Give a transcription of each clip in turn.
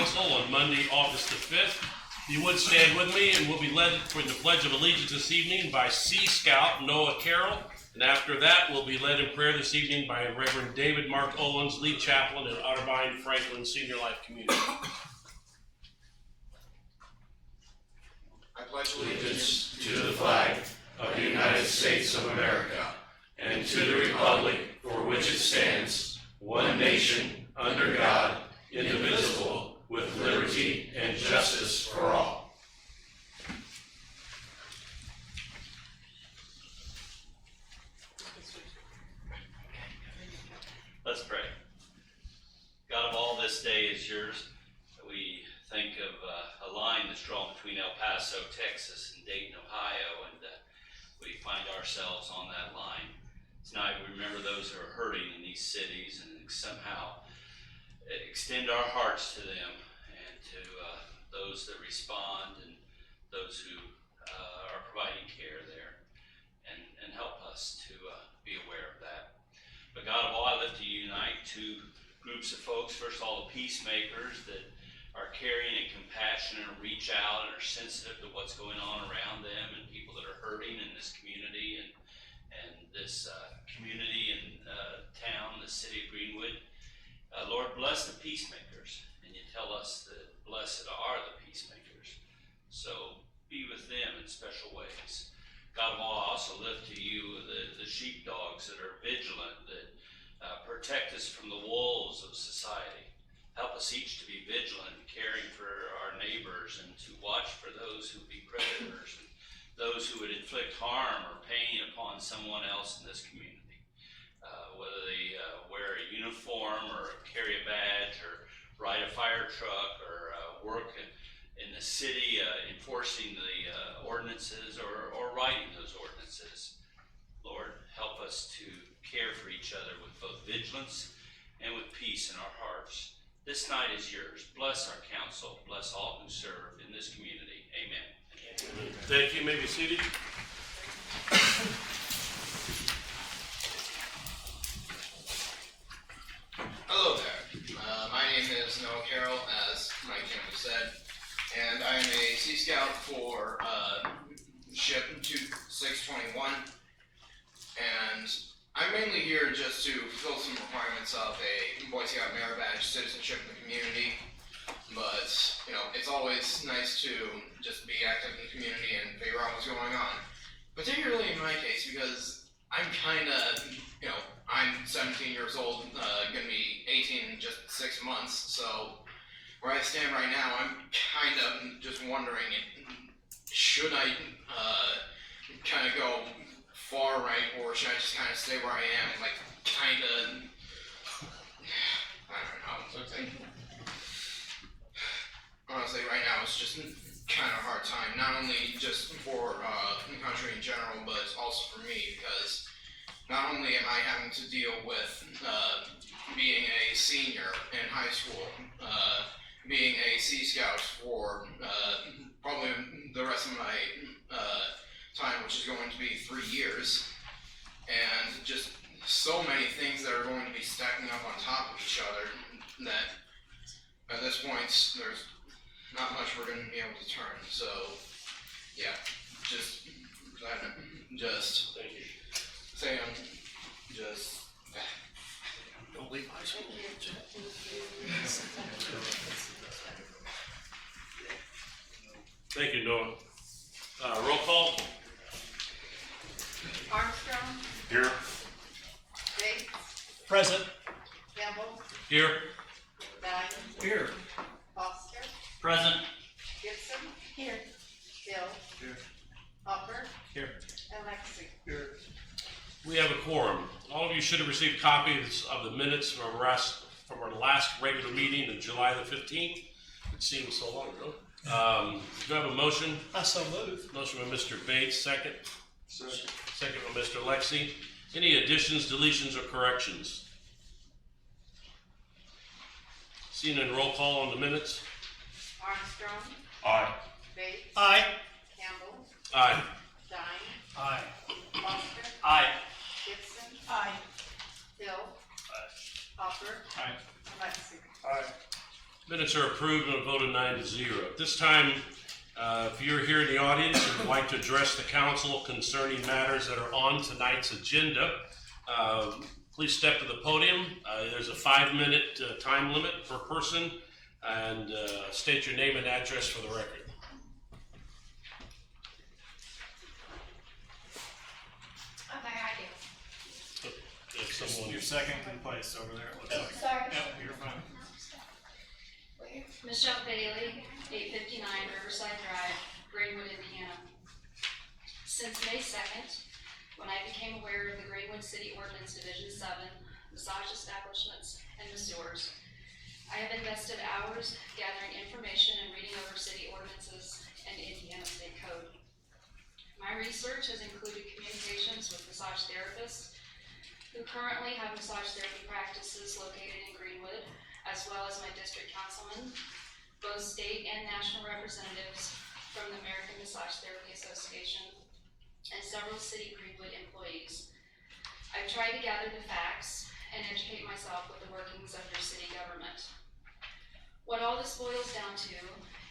Council on Monday, August the 5th. If you would stand with me, and we'll be led for the Pledge of Allegiance this evening by Sea Scout Noah Carroll. And after that, we'll be led in prayer this evening by Reverend David Mark Owens, lead chaplain at Otterbein Franklin Senior Life Community. I pledge allegiance to the flag of the United States of America and to the republic for which it stands, one nation, under God, indivisible, with liberty and justice for all. Let's pray. God of all, this day is yours. We think of a line that's drawn between El Paso, Texas, and Dayton, Ohio, and we find ourselves on that line. Tonight we remember those who are hurting in these cities and somehow extend our hearts to them and to those that respond and those who are providing care there, and help us to be aware of that. But God of all, I lift to you tonight two groups of folks. First of all, the peacemakers that are caring and compassionate and reach out and are sensitive to what's going on around them and people that are hurting in this community and this community and town, the city of Greenwood. Lord, bless the peacemakers, and you tell us that blessed are the peacemakers. So be with them in special ways. God of all, I also lift to you the sheepdogs that are vigilant, that protect us from the wolves of society. Help us each to be vigilant in caring for our neighbors and to watch for those who be predators and those who would inflict harm or pain upon someone else in this community. Whether they wear a uniform or carry a badge or ride a fire truck or work in the city enforcing the ordinances or writing those ordinances. Lord, help us to care for each other with both vigilance and with peace in our hearts. This night is yours. Bless our council. Bless all who serve in this community. Amen. Thank you. You may be seated. Hello there. My name is Noah Carroll, as Mike Campbell said, and I am a Sea Scout for Ship 2621. And I'm mainly here just to fulfill some requirements of a Boy Scout Merit Badge citizenship in the community. But, you know, it's always nice to just be active in the community and figure out what's going on. Particularly in my case, because I'm kind of, you know, I'm 17 years old, gonna be 18 in just 6 months. So where I stand right now, I'm kind of just wondering, should I kind of go far right, or should I just kind of stay where I am, like kind of, I don't know. Honestly, right now it's just kind of a hard time, not only just for the country in general, but also for me, because not only am I having to deal with being a senior in high school, being a Sea Scout for probably the rest of my time, which is going to be 3 years, and just so many things that are going to be stacking up on top of each other that at this point there's not much we're going to be able to turn. So yeah, just Thank you. saying, just Don't leave my soul. Thank you, Noah. Roll call. Armstrong, Here. Bates, Present. Campbell, Here. Dine, Here. Foster, Present. Gibson. Here. Hill. Here. Hopper. Here. And Lexi. Here. We have a quorum. All of you should have received copies of the minutes from our last regular meeting of July the 15th. It seems so long ago. Do I have a motion? I so move. Motion by Mr. Bates, second. Second by Mr. Lexi. Any additions, deletions, or corrections? Seeing none, roll call on the minutes. Armstrong, Aye. Bates, Aye. Campbell, Aye. Dine, Aye. Foster, Aye. Gibson, Aye. Hill, Hopper, Aye. and Lexi. Aye. Minutes are approved and voted 9-0. At this time, if you're here in the audience and would like to address the council concerning matters that are on tonight's agenda, please step to the podium. There's a 5-minute time limit per person, and state your name and address for the record. Okay, I do. If someone, You're second in place over there, it looks like. Sorry. Yep, you're fine. Michelle Bailey, 859 Riverside Drive, Greenwood, Indiana. Since May 2nd, when I became aware of the Greenwood City Ordinance Division 7, massage establishments, and masseurs, I have invested hours gathering information and reading over city ordinances and Indiana State Code. My research has included communications with massage therapists who currently have massage therapy practices located in Greenwood, as well as my district councilman, both state and national representatives from the American Massage Therapy Association, and several city Greenwood employees. I've tried to gather the facts and educate myself with the workings of your city government. What all this boils down to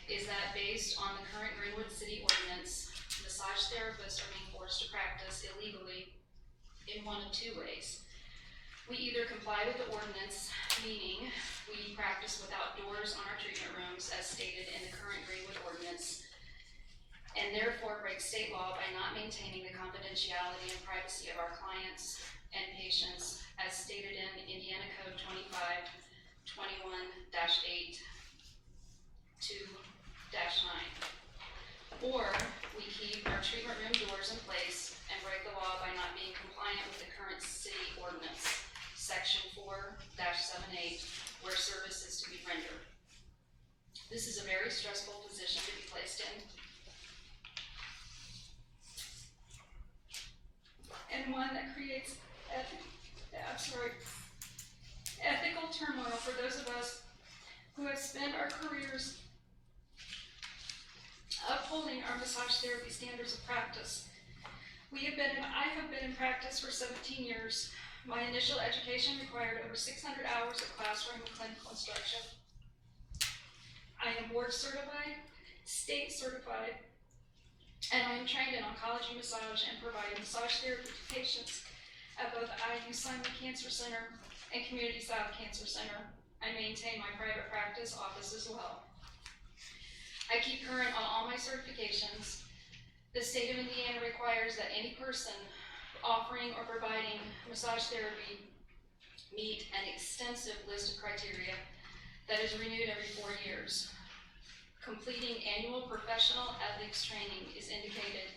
is that based on the current Greenwood City Ordinance, massage therapists are being forced to practice illegally in one of two ways. We either comply with the ordinance, meaning we practice without doors on our treatment rooms as stated in the current Greenwood Ordinance, and therefore break state law by not maintaining the confidentiality and privacy of our clients and patients as stated in Indiana Code 2521-8 2-9. Or we keep our treatment room doors in place and break the law by not being compliant with the current city ordinance, Section 4-78, where service is to be rendered. This is a very stressful position to be placed in, and one that creates ethical turmoil for those of us who have spent our careers upholding our massage therapy standards of practice. I have been in practice for 17 years. My initial education required over 600 hours of classroom and clinical instruction. I am board certified, state certified, and I am trained in oncology massage and provide massage therapy to patients at both IU Simon Cancer Center and Community South Cancer Center. I maintain my private practice office as well. I keep current on all my certifications. The state of Indiana requires that any person offering or providing massage therapy meet an extensive list of criteria that is renewed every 4 years. Completing annual professional ethics training is included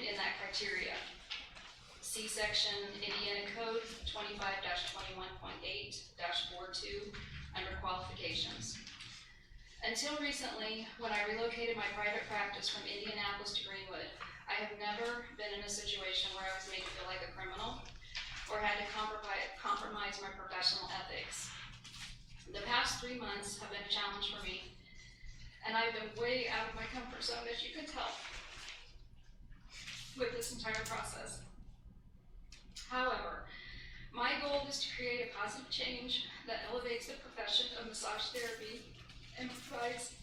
in that criteria. See section Indiana Code 25-21.8-42 under qualifications. Until recently, when I relocated my private practice from Indianapolis to Greenwood, I have never been in a situation where I was made to feel like a criminal or had to compromise my professional ethics. The past 3 months have been a challenge for me, and I've been way out of my comfort zone, as you can tell, with this entire process. However, my goal is to create a positive change that elevates the profession of massage therapy and provides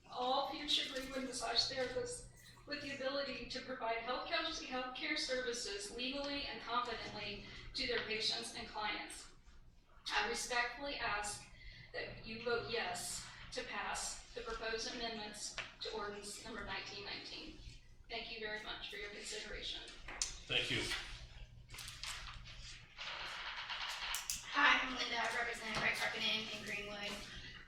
all future Greenwood massage therapists with the ability to provide healthcare services legally and confidently to their patients and clients. I respectfully ask that you vote yes to pass the proposed amendments to Ordinance number 1919. Thank you very much for your consideration. thank you. Hi, I'm Linda. I represent Ray Carpenter in Greenwood.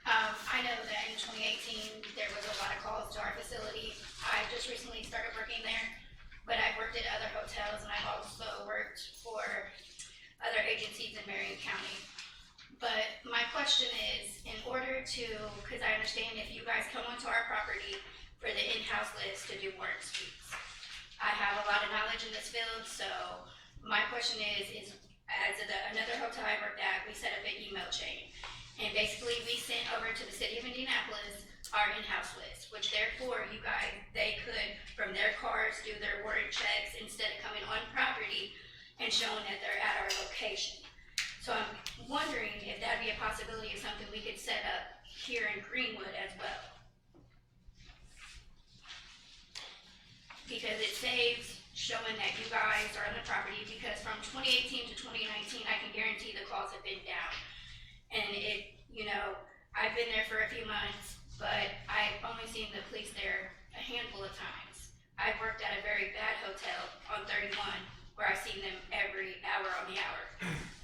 I know that in 2018, there was a lot of calls to our facility. I just recently started working there, but I've worked at other hotels and I've also worked for other agencies in Marion County. But my question is, in order to, because I understand if you guys come onto our property for the in-house list to do warrant sweeps, I have a lot of knowledge in this field, so my question is as another hotel I worked at, we set up an email chain. And basically we sent over to the city of Indianapolis our in-house list, which therefore you guys, they could, from their cars, do their warrant checks instead of coming on property and showing that they're at our location. So I'm wondering if that'd be a possibility of something we could set up here in Greenwood as well. Because it saves showing that you guys are on the property, because from 2018 to 2019, I can guarantee the calls have been down. And it, you know, I've been there for a few months, but I've only seen the police there a handful of times. I've worked at a very bad hotel on 31 where I've seen them every hour on the hour.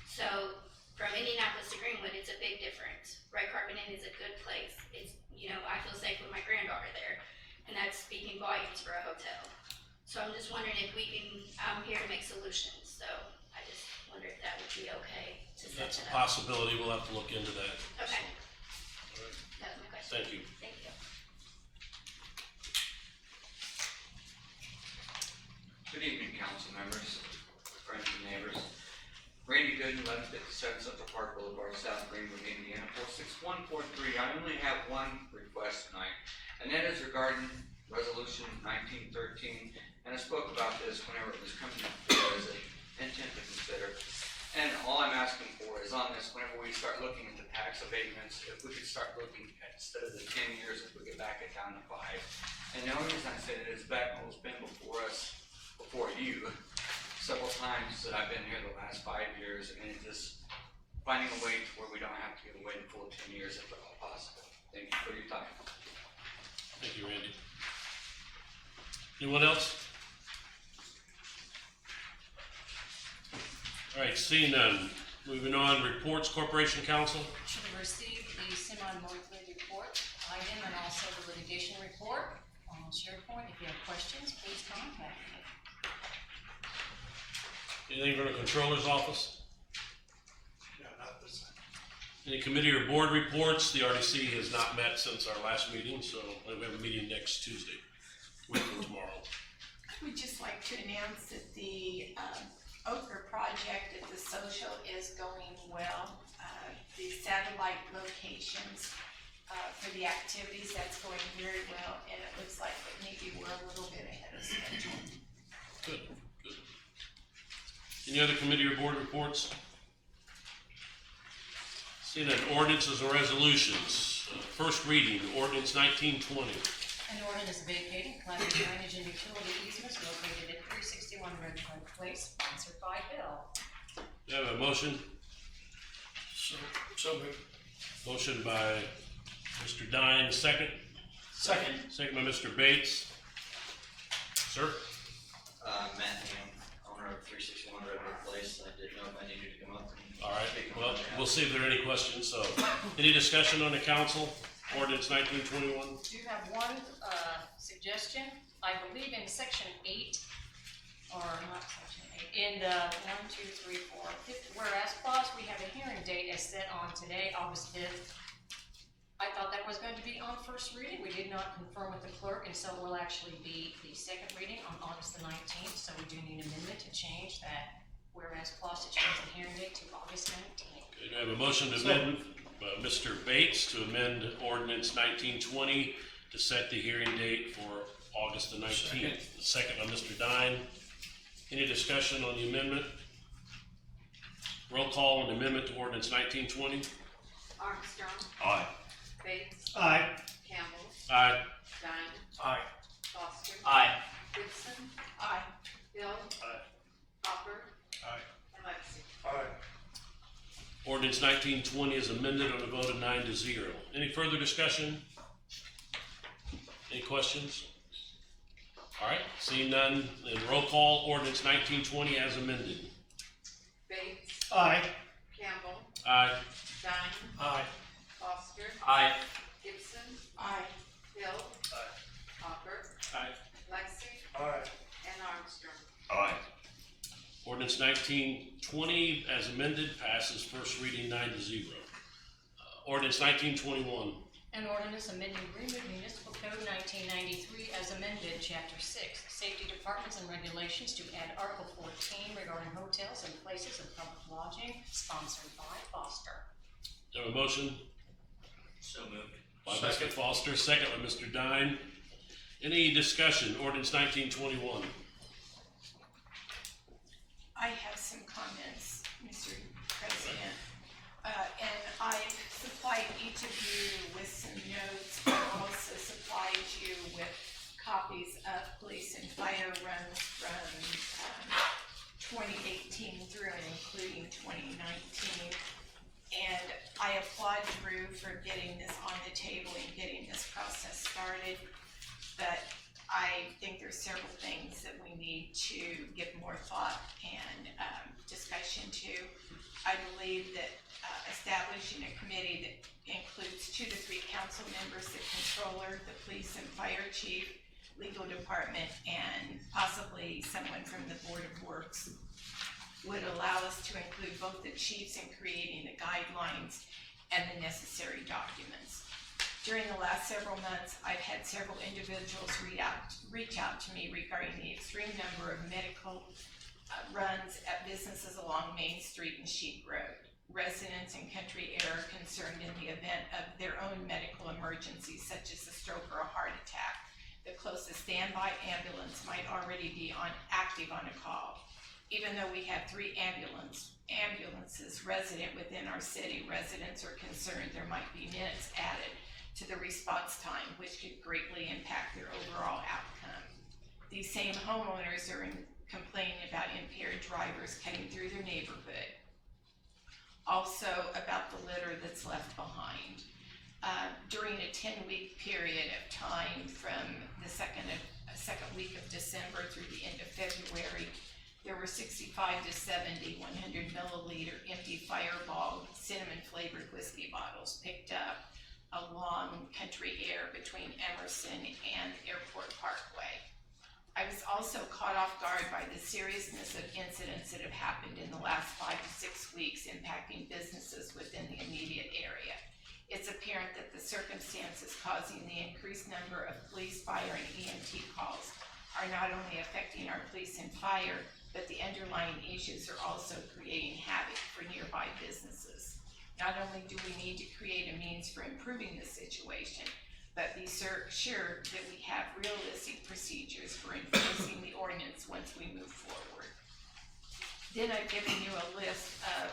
So from Indianapolis to Greenwood, it's a big difference. Red Carpet Inn is a good place. It's, you know, I feel safe with my granddaughter there, and that's speaking volumes for a hotel. So I'm just wondering if we can, I'm here to make solutions, so I just wonder if that would be okay to set That's a that up. possibility. We'll have to look into that. Okay, All right. that's my question. Thank you. Thank you. Good evening, council members, friends and neighbors. Randy Gooden, 1157 Central Park Boulevard, South Greenwood, Indiana, 46143. I only have one request tonight, and that is regarding Resolution 1913. And I spoke about this whenever it was coming before as an intent to consider. And all I'm asking for is on this, whenever we start looking at the tax abatements, if we could start looking at, instead of the 10 years, if we could back it down to 5. And the only reason I say that is Beckman's been before us, before you, several times that I've been here the last 5 years, and it's just finding a way to where we don't have to get away the full 10 years if at all possible. Thank you for your time. Thank you, Randy. Anyone else? All right, seeing none. Moving on, reports, Corporation Counsel. Should have received the semi-monthly report item and also the litigation report on SharePoint. If you have questions, please contact me. Anything from the Controller's Office? Yeah, not this time. Any committee or board reports? The RDC has not met since our last meeting, so we have a meeting next Tuesday, week from tomorrow. We'd just like to announce that the Ochre project at the social is going well. The satellite locations for the activities, that's going very well, and it looks like that maybe we're a little bit ahead of schedule. Good, good. Any other committee or board reports? Seeing that, ordinances and resolutions. First reading, ordinance 1920. An ordinance vacating platted drainage and utility easements located at 361 Red Road Place, sponsored by Bill. Do I have a motion? So moved. Motion by Mr. Dine, second. Second. Second by Mr. Bates. Sir? Matt Ham, owner of 361 Redwood Place. I didn't know if I needed to come up and All right, speak on well, behalf. we'll see if there are any questions. So, any discussion on the council? Ordinance 1921. Do have one suggestion. I believe in section 8, or not section 8, in the 1, 2, 3, 4, 5th whereas clause, we have a hearing date as set on today, August 5th. I thought that was going to be on first reading. We did not confirm with the clerk, and so it will actually be the second reading on August the 19th. So we do need an amendment to change that whereas clause to change the hearing date to August 19th. Okay, do I have a motion to amend, Mr. Bates, to amend ordinance 1920 to set the hearing date for August the 19th? Second by Mr. Dine. Any discussion on the amendment? Roll call on the amendment to ordinance 1920. Armstrong, Aye. Bates, Aye. Campbell, Aye. Dine, Aye. Foster, Aye. Gibson, Aye. Hill, Aye. Hopper, Aye. and Lexi. Aye. Ordinance 1920 is amended on a vote of 9-0. Any further discussion? Any questions? All right, seeing none, then roll call, ordinance 1920 as amended. Bates, Aye. Campbell, Aye. Dine, Aye. Foster, Aye. Gibson, Aye. Hill, Aye. Hopper, Aye. Lexi, Aye. and Armstrong. Aye. Ordinance 1920 as amended passes first reading 9-0. Ordinance 1921. An ordinance amending Greenwood Municipal Code 1993 as amended, Chapter 6, Safety Departments and Regulations to add Article 14 regarding hotels and places of public lodging, sponsored by Foster. Do I have a motion? So moved. By Mr. Foster, second by Mr. Dine. Any discussion? Ordinance 1921. I have some comments, Mr. President. And I've supplied each of you with I think there's several things that we need to give more thought and discussion to. I believe that establishing a committee that includes 2 to 3 council members, the controller, the police and fire chief, legal department, and possibly someone from the Board of Works would allow us to include both the chiefs in creating the guidelines and the necessary documents. During the last several months, I've had several individuals reach out to me regarding the extreme number of medical runs at businesses along Main Street and Sheep Road. Residents in Country Air are concerned in the event of their own medical emergencies, such as a stroke or a heart attack. The closest standby ambulance might already be active on a call. Even though we have 3 ambulances resident within our city, residents are concerned there might be minutes added to the response time, which could greatly impact their overall outcome. These same homeowners are complaining about impaired drivers cutting through their neighborhood. Also about the litter that's left behind. During a 10-week period of time from the second week of December through the end of February, there were 65 to 70 100 milliliter empty Fireball cinnamon flavored whiskey bottles picked up along Country Air between Emerson and Airport Parkway. I was also caught off guard by the seriousness of incidents that have happened in the last 5 to 6 weeks impacting businesses within the immediate area. It's apparent that the circumstances causing the increased number of police, fire, and EMT calls are not only affecting our police and fire, but the underlying issues are also creating havoc for nearby businesses. Not only do we need to create a means for improving the situation, but be sure that we have realistic procedures for enforcing the ordinance once we move forward. Then I've given you a list of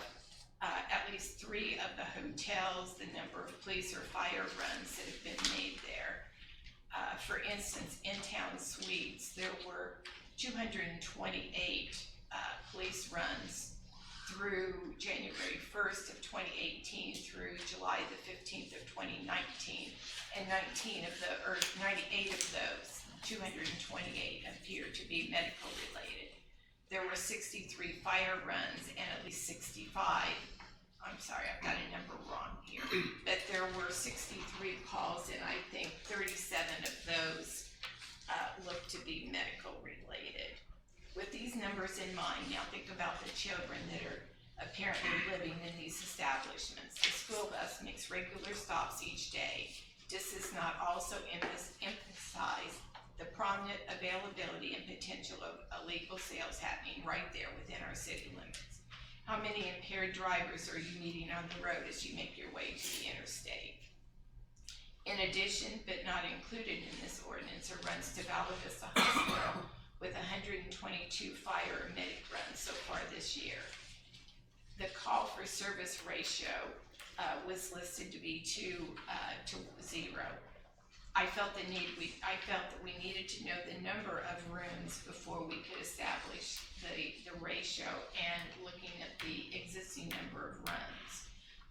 at least 3 of the hotels, the number of police or fire runs that have been made there. For instance, in town suites, there were 228 police runs through January 1st of 2018 through July the 15th of 2019, and 98 of those, 228, appear to be medical related. There were 63 fire runs and at least 65, I'm sorry, I've got a number wrong here, but there were 63 calls and I think 37 of those look to be medical related. With these numbers in mind, now think about the children that are apparently living in these establishments. The school bus makes regular stops each day. This does not also emphasize the prominent availability and potential of illegal sales happening right there within our city limits. How many impaired drivers are you meeting on the road as you make your way to the interstate? In addition, but not included in this ordinance, are runs to Vala Vista Hospital with 122 fire and medic runs so far this year. The call for service ratio was listed to be 2 to 0. I felt that we needed to know the number of rooms before we could establish the ratio, and looking at the existing number of runs,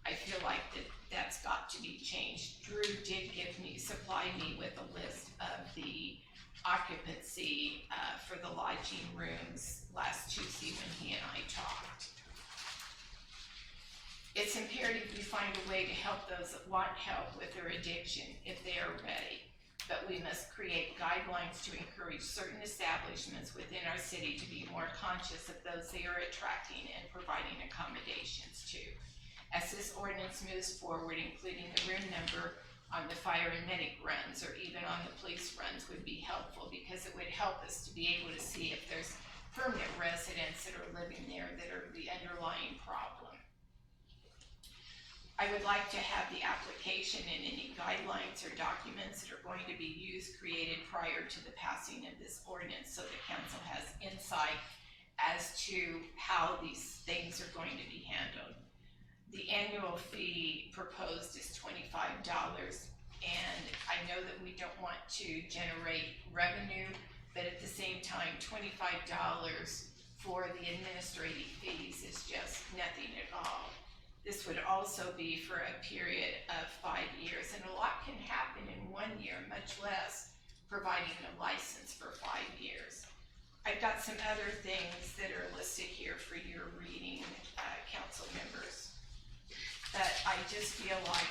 I feel like that's got to be changed. Drew did supply me with a list of the occupancy for the lodging rooms last Tuesday when he and I talked. It's imperative we find a way to help those that want help with their addiction if they are ready, but we must create guidelines to encourage certain establishments within our city to be more conscious of those they are attracting and providing accommodations to. As this ordinance moves forward, including the room number on the fire and medic runs or even on the police runs would be helpful, because it would help us to be able to see if there's permanent residents that are living there that are the underlying problem. I would like to have the application and any guidelines or documents that are going to be used created prior to the passing of this ordinance, so the council has insight as to how these things are going to be handled. The annual fee proposed is $25, and I know that we don't want to generate revenue, but at the same time, $25 for the administrative fees is just nothing at all. This would also be for a period of 5 years, and a lot can happen in 1 year, much less providing a license for 5 years. I've got some other things that are listed here for your reading, council members. But I just feel like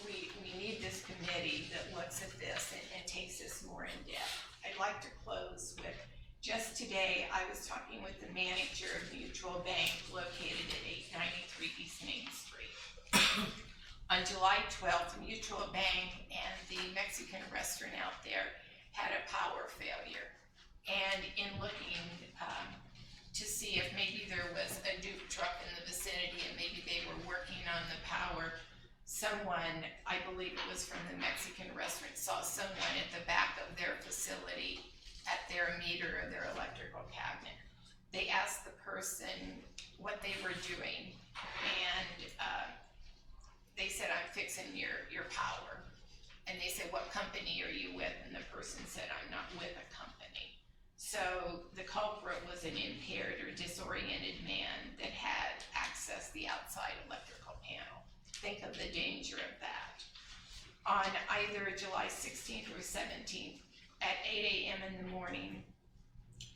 we need this committee that looks at this and takes this more in depth. I'd like to close with, just today, I was talking with the manager of Mutual Bank located at 893 East Main Street. On July 12th, Mutual Bank and the Mexican restaurant out there had a power failure. And in looking to see if maybe there was a Duke truck in the vicinity and maybe they were working on the power, someone, I believe it was from the Mexican restaurant, saw someone at the back of their facility at their meter or their electrical cabinet. They asked the person what they were doing, and they said, "I'm fixing your power." And they said, "What company are you with?" And the person said, "I'm not with a company." So the culprit was an impaired or disoriented man that had accessed the outside electrical panel. Think of the danger of that. On either July 16th or 17th, at 8 a.m. in the morning,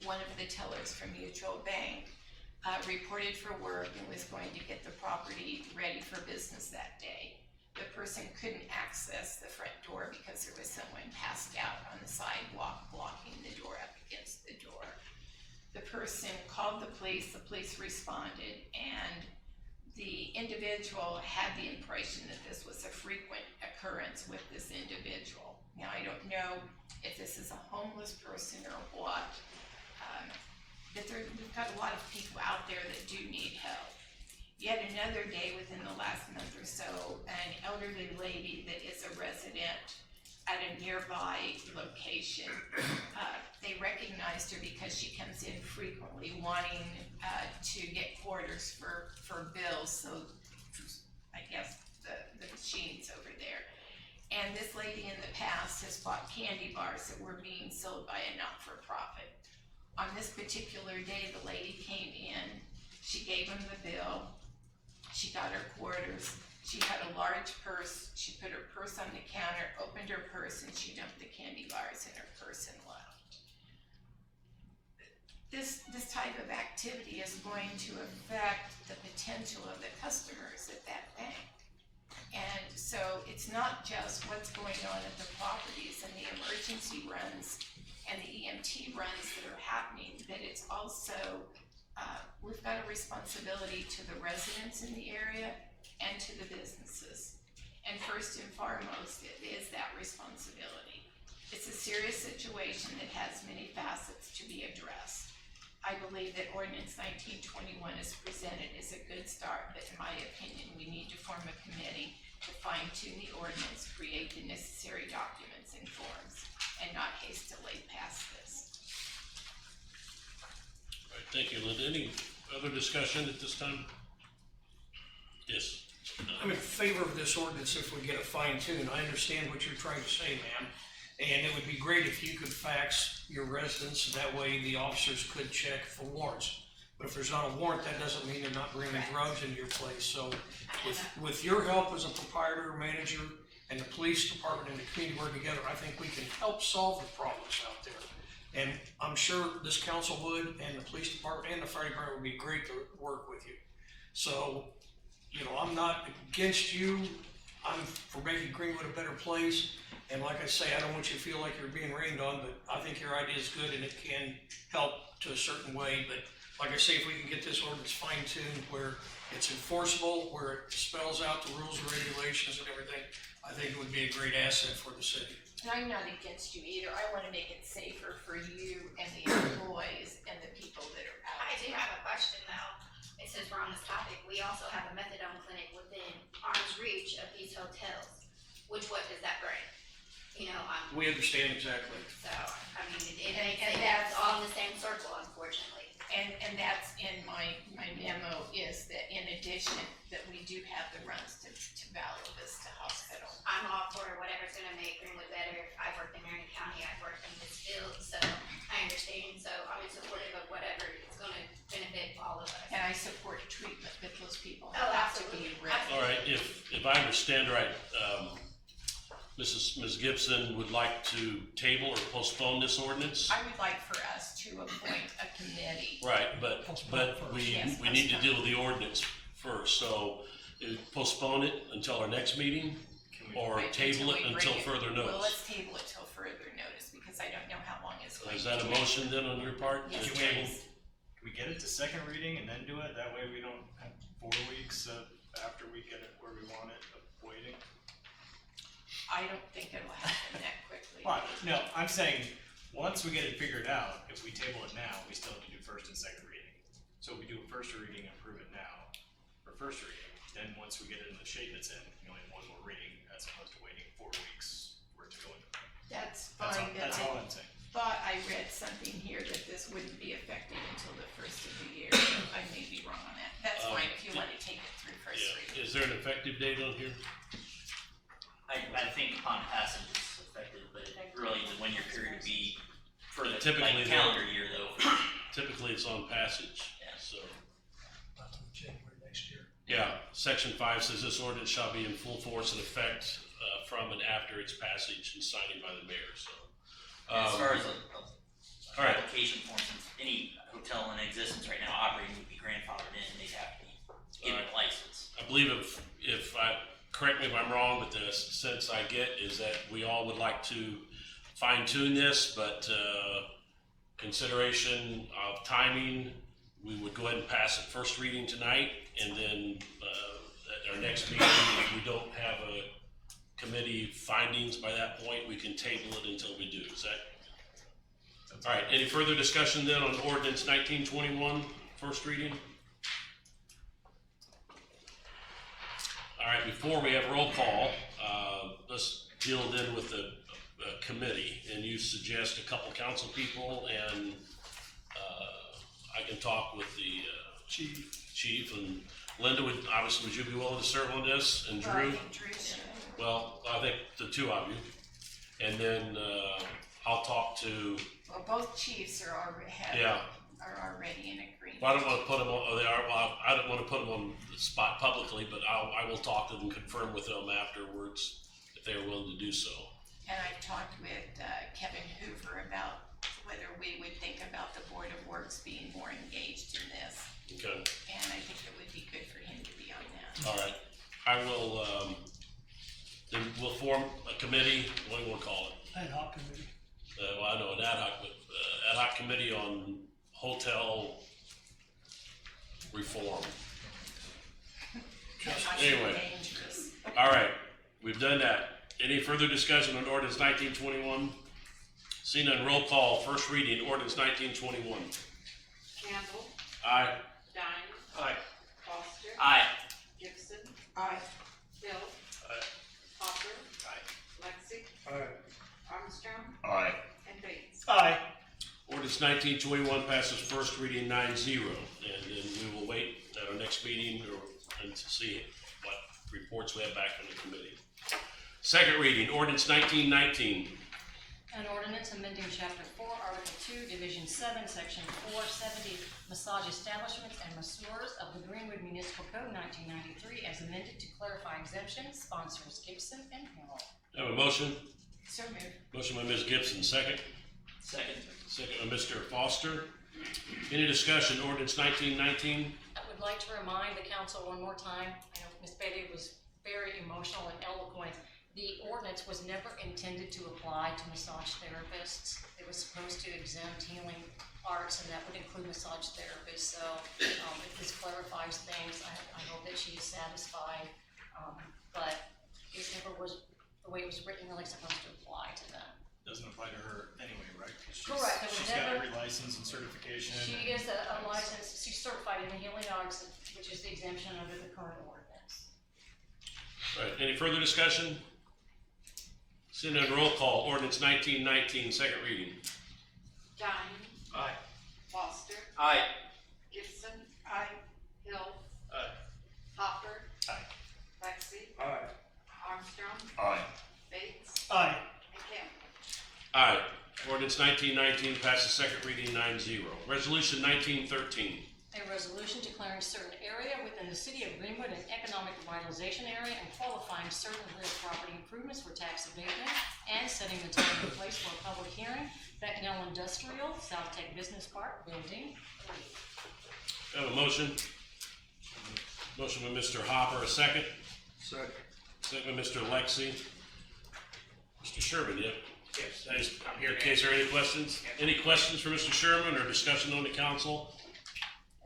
one of the tellers from Mutual Bank reported for work and was going to get the property ready for business that day. The person couldn't access the front door because there was someone passed out on the sidewalk blocking the door up against the door. The person called the police responded, and the individual had the impression that this was a frequent occurrence with this individual. Now, I don't know if this is a homeless person or what, but we've got a lot of people out there that do need help. Yet another day within the last month or so, an elderly lady that is a resident at a nearby location, they recognized her because she comes in frequently wanting to get quarters for bills, so I guess the machines over there. And this lady in the past has bought candy bars that were being sold by a not-for-profit. On this particular day, the lady came in, she gave him the bill, she got her quarters, she had a large purse, she put her purse on the counter, opened her purse, and she dumped the candy bars in her purse and left. This type of activity is going to affect the potential of the customers at that bank. And so it's not just what's going on at the properties and the emergency runs and the EMT runs that are happening, but it's also, we've got a responsibility to the residents in the area and to the businesses. And first and foremost, it is that responsibility. It's a serious situation that has many facets to be addressed. I believe that ordinance 1921 as presented is a good start, but in my opinion, we need to form a committee to fine-tune the ordinance, create the necessary documents and forms, and not hastily pass this. All right, thank you, Linda. Any other discussion at this time? Yes. I'm in favor of this ordinance if we get it fine-tuned. I understand what you're trying to say, ma'am. And it would be great if you could fax your residents, and that way the officers could check for warrants. But if there's not a warrant, that doesn't mean they're not bringing drugs into your place. So with your help as a proprietor, manager, and the police department and the community working together, I think we can help solve the problems out there. And I'm sure this council would, and the police department and the fire department would be great to work with you. So, you know, I'm not against you. I'm for making Greenwood a better place. And like I say, I don't want you to feel like you're being rained on, but I think your idea is good and it can help to a certain way. But like I say, if we can get this ordinance fine-tuned where it's enforceable, where it spells out the rules and regulations and everything, I think it would be a great asset for the city. And I'm not against you either. I want to make it safer for you and the employees and the people that are out I do there. have a question though. Since we're on this topic, we also have a methadone clinic within arm's reach of these hotels. What does that bring? You know, We understand exactly. so, I mean, it makes And it, that's- that's all in the same circle, unfortunately. And that's in my memo, is that in addition, that we do have the runs to Valley Vista Hospital. I'm all for whatever's gonna make Greenwood better. I've worked in Marion County, I've worked in this field, so I understand. So I'm supportive of whatever is gonna benefit all of us. And I support treatment, but those people Oh, have to absolutely. be ready. All right, if I understand right, Ms. Gibson would like to table or postpone this ordinance? I would like for us to appoint a committee. Right, but we Yes, need to postpone. deal with the ordinance first, so postpone it until our next meeting? Or Wait table it we until bring it- further Well, notice? let's table it till further notice, because I don't know how long it's going to Is take. that a motion then on your part? Yes, To it table? is. Can we get it to second reading and then do it? That way we don't have 4 weeks after we get it where we want it of waiting. I don't think it'll happen that quickly. Well, no, I'm saying, once we get it figured out, if we table it now, we still have to do first and second reading. So if we do a first reading and approve it now, for first reading, then once we get it in the shape it's in, we only have 1 more reading, as opposed to waiting 4 weeks for it to go in. That's That's all, fine, but that's all I I'm saying. thought I read something here that this wouldn't be effective until the first of the year. I may be wrong on that. That's fine if you want to take it through first Yeah, reading. is there an effective date on here? I think upon passage it's effective, but it really, the 1 year period would be for the Typically, like calendar year though. Typically, it's on passage, Yeah. so. Not till January next year. Yeah, section 5 says this ordinance shall be in full force and effect from and after its passage and signing by the mayor, so. As far as all right. application form, since any hotel in existence right now operating would be grandfathered in, they'd have to be given a license. I believe if I, correct me if I'm wrong, but the sense I get is that we all would like to fine tune this, but consideration of timing, we would go ahead and pass it first reading tonight, and then at our next meeting, if we don't have a committee findings by that point, we can table it until we do. Is that? All right, any further discussion then on ordinance 1921, first reading? All right, before we have roll call, let's deal then with the committee. And you suggest a couple council people, and I can talk with the chief, and Linda would, obviously, would you be willing to serve on this? And Well, I Drew? think Drew should. Well, I think the 2 of you. And then I'll talk to, Well, both chiefs are already, yeah. are already in agreement. Well, I don't want to put them on, oh, they are, well, I don't want to put them on the spot publicly, but I will talk to them, confirm with them afterwards if they are willing to do so. And I've talked with Kevin Hoover about whether we would think about the Board of Works being more engaged in this. Okay, And I think it would be good for him to be on that. all right. I will, then we'll form a committee, what do you want to call it? Ad hoc committee. Well, I know an ad hoc committee on hotel reform. That might Anyway. be dangerous. All right, we've done that. Any further discussion on ordinance 1921? Seeing none, roll call, first reading, ordinance 1921. Campbell, Aye. Dine, Aye. Foster, Aye. Gibson, Aye. Hill, Aye. Hopper, Aye. Lexi, Aye. Armstrong, Aye. and Bates. Aye. Ordinance 1921 passes first reading 9-0, and then we will wait at our next meeting and to see what reports we have back from the committee. Second reading, ordinance 1919. An ordinance amending chapter 4, article 2, division 7, section 470, massage establishments and masseurs of the Greenwood Municipal Code 1993 as amended to clarify exemptions, sponsors Gibson and Hill. Have a motion? So moved. Motion by Ms. Gibson, second. Second. Second by Mr. Foster. Any discussion, ordinance 1919? I would like to remind the council one more time, I know Ms. Bailey was very emotional and eloquent. The ordinance was never intended to apply to massage therapists. It was supposed to exempt healing arts, and that would include massage therapists. So if this clarifies things, I hope that she is satisfied. But it never was, the way it was written, really supposed to apply to them. Doesn't apply to her anyway, right? 'Cause Correct, it was She's got never- every license and certification. She is a licensed, she's certified in the healing arts, which is the exemption under the current ordinance. All right, any further discussion? Seeing none, roll call, ordinance 1919, second reading. Dine, Aye. Foster, Aye. Gibson, Aye. Hill, Aye. Hopper, Aye. Lexi, Aye. Armstrong, Aye. Bates, Aye. and Campbell. Aye. Ordinance 1919 passes second reading 9-0. Resolution 1913. A resolution declaring certain area within the city of Greenwood an economic revitalization area and qualifying certain real property improvements for tax abatement and setting the time and place for a public hearing. Becknell Industrial, South Tech Business Park, Building 3. Have a motion? Motion by Mr. Hopper, a second? Second. Second by Mr. Lexi. Mr. Sherman, yep. Yes. Thanks. I'm here in case there are any questions. Any questions for Mr. Sherman or discussion on the council?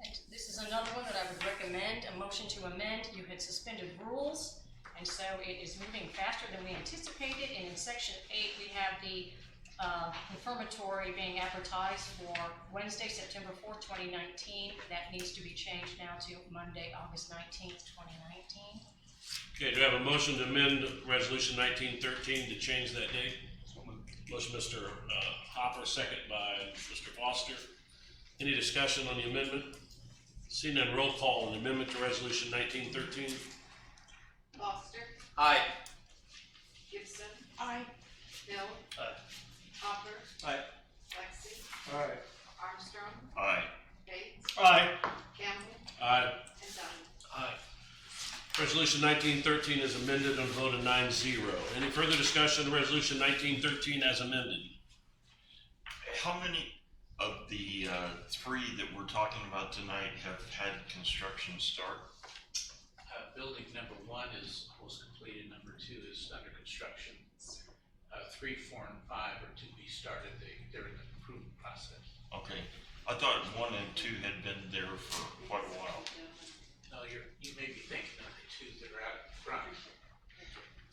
And this is another one that I would recommend, a motion to amend. You had suspended rules, and so it is moving faster than we anticipated. And in section 8, we have the confirmatory being advertised for Wednesday, September 4th, 2019. That needs to be changed now to Monday, August 19th, 2019. Okay, do I have a motion to amend resolution 1913 to change that date? Motion Mr. Hopper, second by Mr. Foster. Any discussion on the amendment? Seeing none, roll call on the amendment to resolution 1913. Foster, Aye. Gibson, Aye. Hill. Aye. Hopper. Aye. Lexi, Aye. Armstrong, Aye. Bates, Aye. Campbell, Aye. and Dunn. Aye. Resolution 1913 is amended on a vote of 9-0. Any further discussion on resolution 1913 as amended? How many of the three that we're talking about tonight have had construction start? Building number 1 is almost completed, number 2 is under construction. 3, 4, and 5 are to be started, they're in the approval process. Okay, I thought 1 and 2 had been there for quite a while. No, you may be thinking of the 2 that are out in front,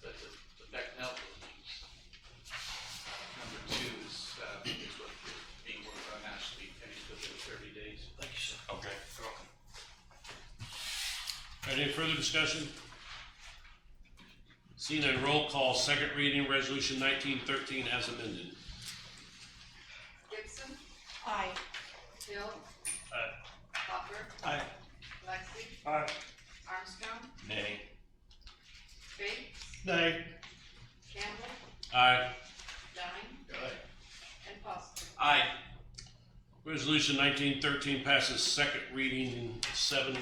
but the Becknell buildings, number 2 is what is being worked on now, should be finished within 30 days. Thank you, sir. Okay. All right, any further discussion? Seeing none, roll call, second reading, resolution 1913 as amended. Gibson, Aye. Hill. Aye. Hopper, Aye. Lexi, Aye. Armstrong, Nay. Bates, Nay. Campbell, Aye. Dunn, and Foster. Aye. Resolution 1913 passes second reading 7-2.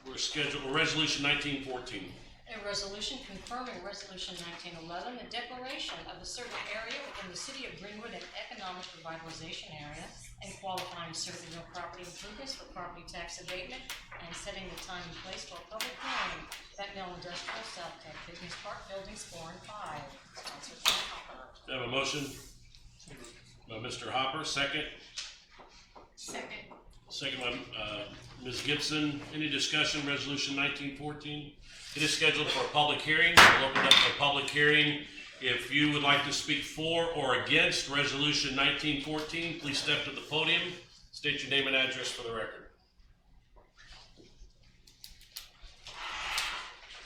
We're scheduled for resolution 1914. A resolution confirming resolution 1911, the declaration of a certain area within the city of Greenwood an economic revitalization area and qualifying certain real property improvements for property tax abatement and setting the time and place for a public hearing. Becknell Industrial, South Tech Business Park, Buildings 4 and 5. Sponsored by Hopper. Do I have a motion? By Mr. Hopper, second. Second. Second by Ms. Gibson. Any discussion, resolution 1914? It is scheduled for a public hearing. We'll open up for a public hearing. If you would like to speak for or against resolution 1914, please step to the podium. State your name and address for the record.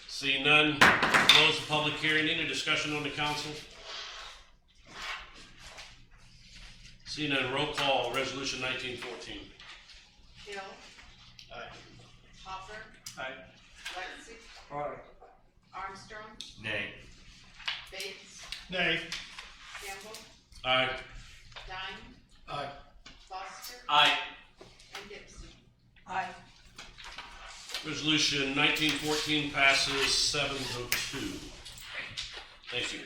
Seeing none, close the public hearing. Any discussion on the council? Seeing none, roll call, resolution 1914. Hill. Aye. Hopper, Aye. Lexi, Aye. Armstrong, Nay. Bates, Nay. Campbell, Aye. Dunn, Aye. Foster, Aye. and Gibson. Aye. Resolution 1914 passes 7-2. Thank you.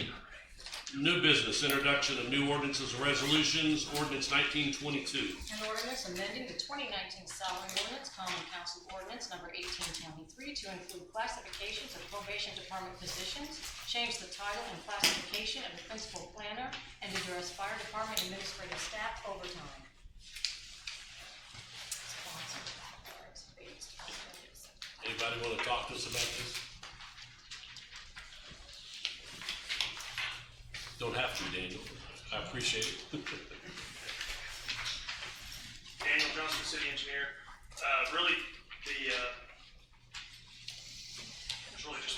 New business, introduction of new ordinances and resolutions, ordinance 1922. An ordinance amending the 2019 salary ordinance, common council ordinance number 1823 to include classifications of probation department positions, change the title and classification of the principal planner, and address fire department administrative staff overtime. Sponsored by Lawrence Bates. Anybody want to talk to us about this? Don't have to, Daniel. I appreciate it. Daniel Johnson, city engineer. Really, there's really just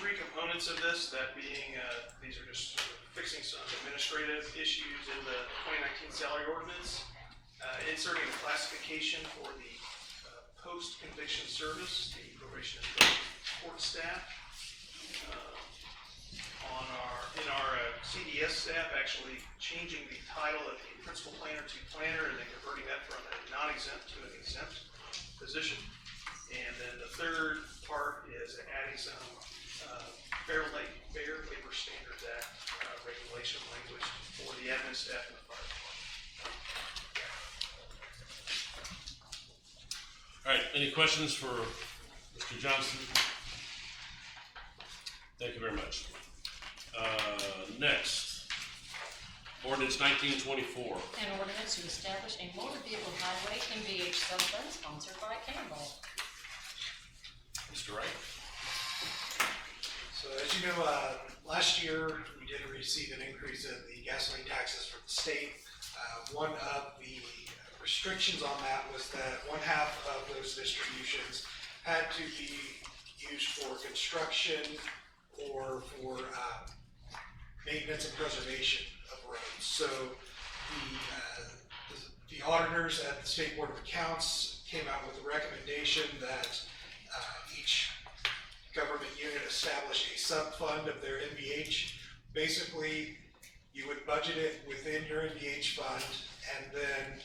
three components of this, that being, these are just sort of fixing some administrative issues in the 2019 salary ordinance, inserting a classification for the post-conviction service, the probation and support staff. In our CDA PPS staff actually changing the title of the principal planner to planner and then converting that from a non-exempt to an exempt position. And then the third part is adding some Fair Labor Standards Act regulation language for the admin staff and the fire department. All right, any questions for Mr. Johnson? Thank you very much. Next, ordinance 1924. An ordinance to establish a motor vehicle highway MVH sub-fund sponsored by Campbell. Mr. Wright. So as you know, last year we did receive an increase in the gasoline taxes from the state. One of the restrictions on that was that one half of those distributions had to be used for construction or for maintenance and preservation of roads. So the auditors at the State Board of Accounts came out with a recommendation that each government unit establish a sub-fund of their NVH. Basically, you would budget it within your NVH fund, and then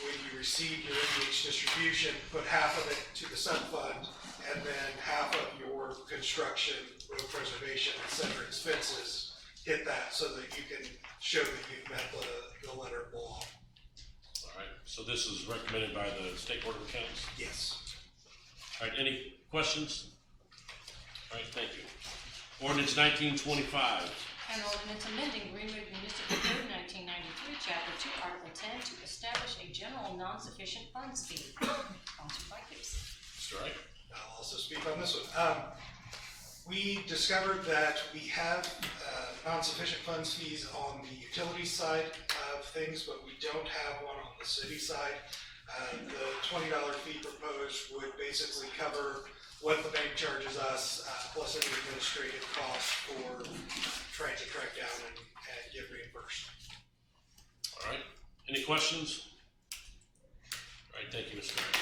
when you receive your NVH distribution, put half of it to the sub-fund, and then half of your construction, road preservation, et cetera, expenses hit that so that you can show that you've met the letter of the law. All right, so this is recommended by the State Board of Accounts? Yes. All right, any questions? All right, thank you. Ordinance 1925. An ordinance amending Greenwood Municipal Code 1993, Chapter 2, Article 10, to establish a general non-sufficient funds fee. Sponsored by Gibson. Mr. Wright. I'll also speak on this one. We discovered that we have non-sufficient funds fees on the utility side of things, but we don't have one on the city side. The $20 fee proposed would basically cover what the bank charges us, plus any administrative costs for trying to track down and get reimbursed. All right, any questions? All right, thank you, Mr. Wright.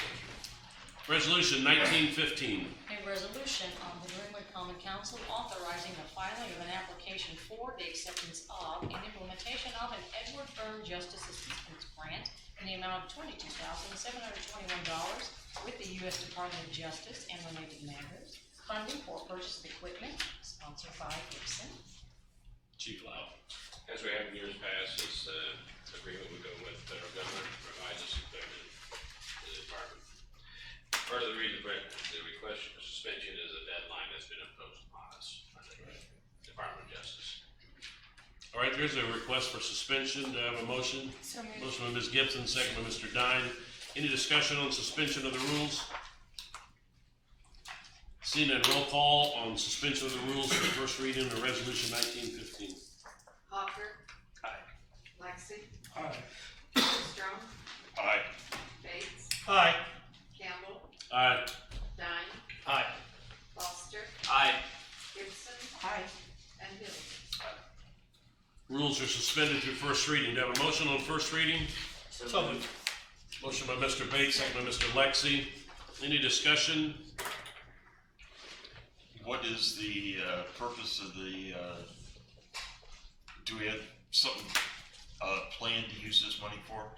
Resolution 1915. A resolution on the Greenwood Common Council authorizing the filing of an application for the acceptance of and implementation of an Edward Byrne Justice Assistance Grant in the amount of $22,721 with the U.S. Department of Justice and related matters. Funding for purchase of equipment, sponsored by Gibson. Chief Lau. As we have in years past, this agreement would go with the federal government to provide this equipment to the department. Part of the reason for the request for suspension is a deadline that's been imposed upon us by the Department of Justice. All right, there's a request for suspension. Do I have a motion? So moved. Motion by Ms. Gibson, second by Mr. Dine. Any discussion on suspension of the rules? Seeing none, roll call on suspension of the rules for the first reading of resolution 1915. Hopper. Aye. Lexi. Aye. Strong. Aye. Bates. Aye. Campbell. Aye. Dine. Aye. Foster. Aye. Gibson. Aye. And Hill. Rules are suspended through first reading. Do I have a motion on first reading? So moved. Motion by Mr. Bates, second by Mr. Lexi. Any discussion? What is the purpose of the, do we have something planned to use this money for?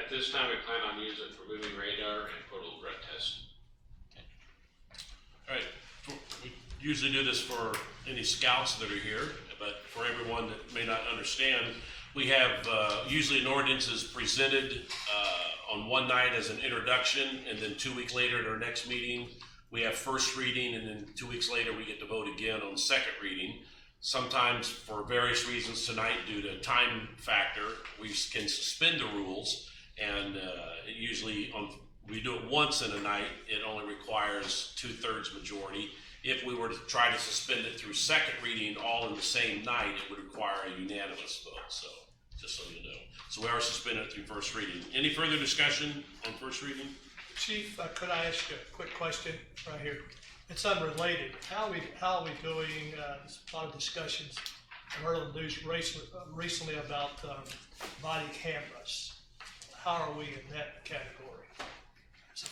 At this time, we plan on using it for moving radar and portable drug tests. All right, we usually do this for any scouts that are here, but for everyone that may not understand, we have usually an ordinance is presented on one night as an introduction, and then 2 weeks later at our next meeting, we have first reading, and then 2 weeks later we get to vote again on second reading. Sometimes for various reasons tonight, due to time factor, we can suspend the rules, and it usually we do it once in a night. It only requires 2/3 majority. If we were to try to suspend it through second reading all in the same night, it would require a unanimous vote. So just so you know, so we are suspending it through first reading. Any further discussion on first reading? Chief, could I ask you a quick question right here? It's unrelated. How are we doing, there's a lot of discussions, I heard on the news recently about body cameras. How are we in that category?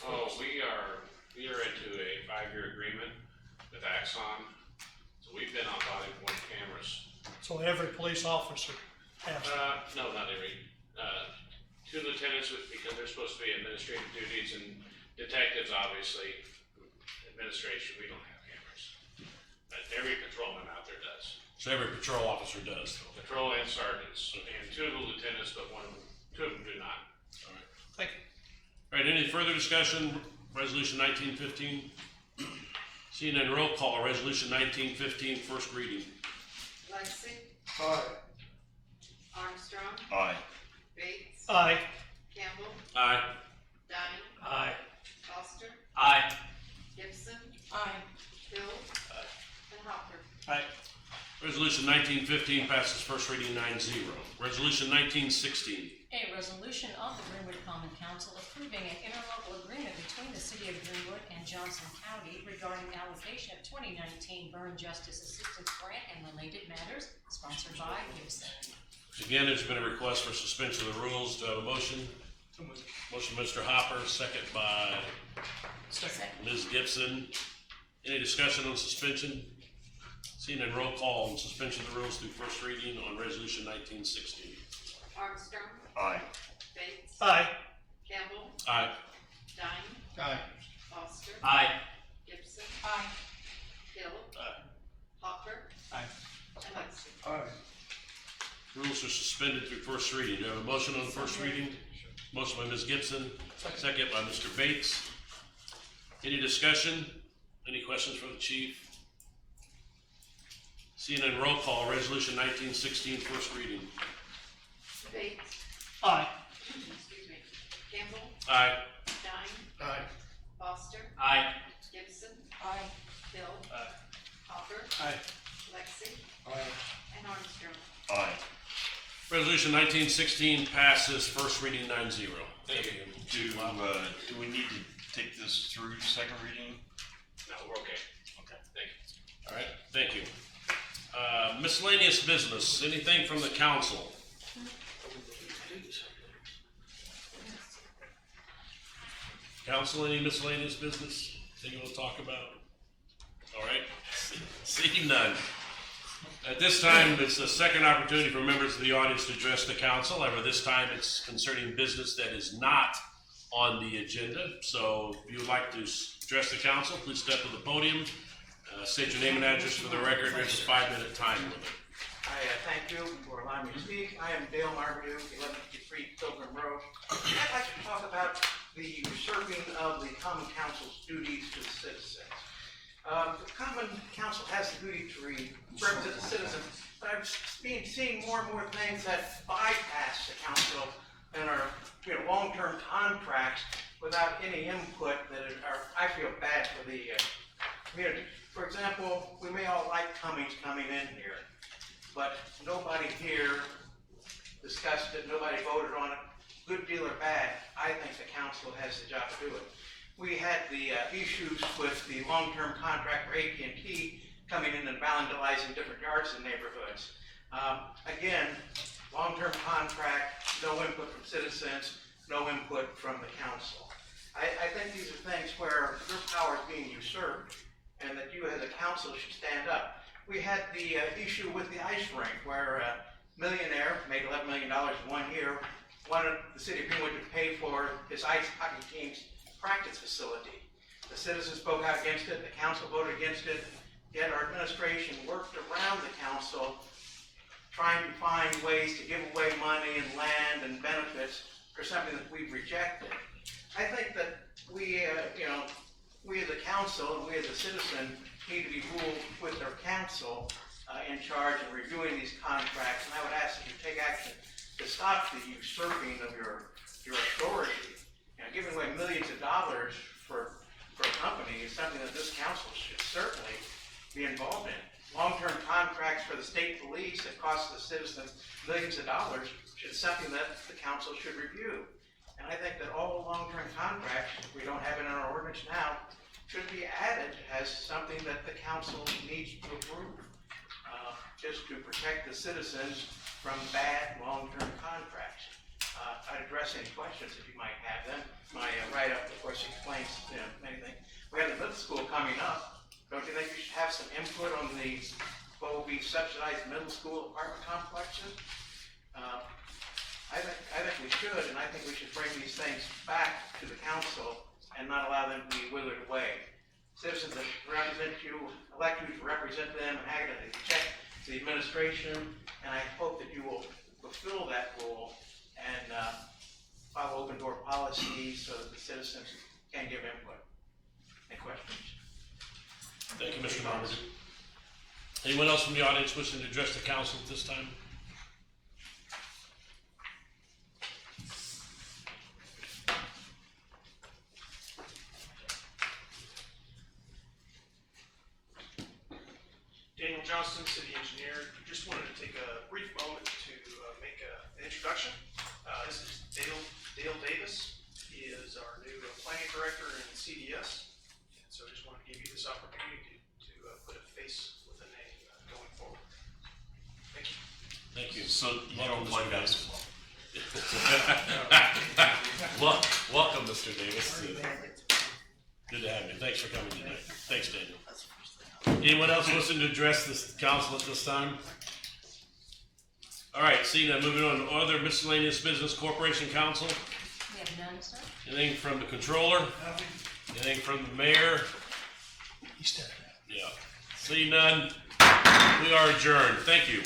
Oh, we are into a 5-year agreement with Axon. So we've been on body worn cameras So every police officer has. No, not every. 2 lieutenants, because they're supposed to be administrative duties, and detectives, obviously, administration, we don't have cameras. But every patrolman out there does. So every patrol officer does. Patrol and sergeants, and 2 of the lieutenants, but 2 of them do not. All right. Thank you. All right, any further discussion? Resolution 1915? Seeing none, roll call. Resolution 1915, first reading. Lexi, Aye. Armstrong, Aye. Bates, Aye. Campbell, Aye. Dine, Aye. Foster, Aye. Gibson, Aye. Hill, and Hopper. Aye. Resolution 1915 passes first reading 9-0. Resolution 1916. A resolution of the Greenwood Common Council approving an interlocal agreement between the City of Greenwood and Johnson County regarding allocation of 2019 Burn Justice Assistance Grant and related matters, sponsored by Gibson. Again, there's been a request for suspension of the rules. Do I have a motion? Motion, Mr. Hopper, second by Ms. Gibson. Any discussion on suspension? Seeing none, roll call on suspension of the rules through first reading on resolution 1916. Armstrong, Aye. Bates, Aye. Campbell, Aye. Dine, Aye. Foster, Aye. Gibson, Aye. Hill, Aye. Hopper, Aye. and Lexi. Aye. Rules are suspended through first reading. Do I have a motion on the first reading? Motion by Ms. Gibson, second by Mr. Bates. Any discussion? Any questions for the chief? Seeing none, roll call. Resolution 1916, first reading. Bates, Aye. excuse me, Campbell, Aye. Dine, Aye. Foster, Aye. Gibson, Aye. Hill, Aye. Hopper, Aye. Lexi, Aye. and Armstrong. Aye. Resolution 1916 passes first reading 9-0. Thank you. Do we need to take this through second reading? No, we're okay. Okay. Thank you. All right, thank you. Miscellaneous business, anything from the council? Council, any miscellaneous business? Anything you want to talk about? All right, seeing none. At this time, it's the second opportunity for members of the audience to address the council. However, this time it's concerning business that is not on the agenda. So if you would like to address the council, please step to the podium. State your name and address for the record. There's a 5-minute time limit. Hi, thank you for allowing me to speak. I am Dale Marmaduke, 1153 Pilgrim Road. I'd like to talk about the usurping of the Common Council's duties to the citizens. The Common Council has the duty to represent the citizens, but I've been seeing more and more things that bypass the council and are, long-term contracts without any input that are, I feel, bad for the community. For example, we may all like Cummings coming in here, but nobody here discussed it, nobody voted on it, good deal or bad. I think the council has the job to do it. We had the issues with the long-term contract for AT&T coming in and vandalizing different yards in neighborhoods. Again, long-term contract, no input from citizens, no input from the council. I think these are things where your power is being usurped and that you as a council should stand up. We had the issue with the ice rink where a millionaire made $11 million in 1 year, wanted the city of Greenwood to pay for his ice hockey team's practice facility. The citizens spoke out against it, the council voted against it, yet our administration worked around the council trying to find ways to give away money and land and benefits for something that we've rejected. I think that we as a council and we as a citizen need to be ruled with our council in charge of reviewing these contracts, and I would ask that you take action to stop the usurping of your authority. Giving away millions of dollars for a company is something that this council should certainly be involved in. Long-term contracts for the state police that cost the citizens millions of dollars is something that the council should review. And I think that all long-term contracts, if we don't have it in our ordinance now, should be added as something that the council needs to approve, just to protect the citizens from bad long-term contracts. I'd address any questions if you might have them. My write-up, of course, explains many things. We have the middle school coming up. Don't you think you should have some input on the what will be subsidized middle school apartment complexes. I think we should, and I think we should bring these things back to the council and not allow them to be withered away. Citizens that represent you, elect you to represent them, and have to check the administration, and I hope that you will fulfill that role and follow open door policies so that the citizens can give input. Any questions? Thank you, Mr. Marmaduke. Anyone else from the audience wishing to address the council at this time? Daniel Johnston, city engineer. Just wanted to take a brief moment to make an introduction. This is Dale Davis. He is our new planning director in CDS. And so I just wanted to give you this opportunity to put a face with a name going forward. Thank you. Thank you. So you don't Welcome, plug Mr. that Davis. Welcome, Mr. Davis. Good to have you. Thanks for coming tonight. Thanks, Daniel. Anyone else wishing to address this council at this time? All right, seeing that, moving on to other miscellaneous business, Corporation Council. We have none, sir. Anything from the controller? Anything from the mayor? He's stepping out. Yeah. See none. We are adjourned. Thank you.